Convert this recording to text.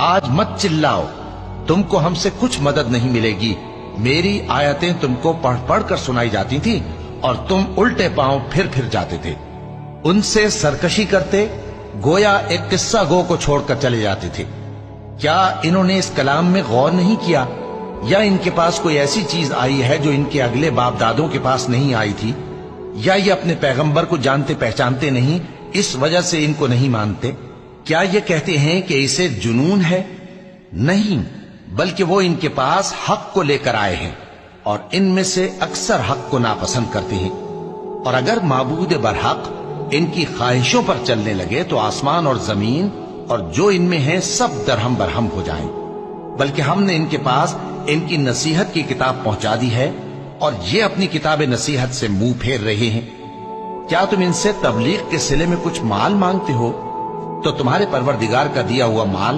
آج مت چلاؤ، تم کو ہم سے کچھ مدد نہیں ملے گی۔ میری آیتیں تم کو پڑھ پڑھ کر سنائی جاتی تھی اور تم الٹے پاؤں پھر پھر جاتے تھے، ان سے سرکشی کرتے، گویا ایک قصہ گو کو چھوڑ کر چلے جاتے تھے۔ کیا انہوں نے اس کلام میں غور نہیں کیا؟ یا ان کے پاس کوئی ایسی چیز آئی ہے جو ان کے اگلے باپ دادوں کے پاس نہیں آئی تھی؟ یا یہ اپنے پیغمبر کو جانتے پہچانتے نہیں، اس وجہ سے ان کو نہیں مانتے؟ کیا یہ کہتے ہیں کہ اسے جنون ہے؟ نہیں، بلکہ وہ ان کے پاس حق کو لے کر آئے ہیں، اور ان میں سے اکثر حق کو ناپسند کرتے ہیں۔ اور اگر معبود برحق ان کی خواہشوں پر چلنے لگے تو آسمان اور زمین اور جو ان میں ہیں سب درہم برہم ہو جائیں۔ بلکہ ہم نے ان کے پاس ان کی نصیحت کی کتاب پہنچا دی ہے، اور یہ اپنی کتاب نصیحت سے منہ پھیر رہے ہیں۔ کیا تم ان سے تبلیغ کے صلے میں کچھ مال مانگتے ہو؟ تو تمہارے پروردگار کا دیا ہوا مال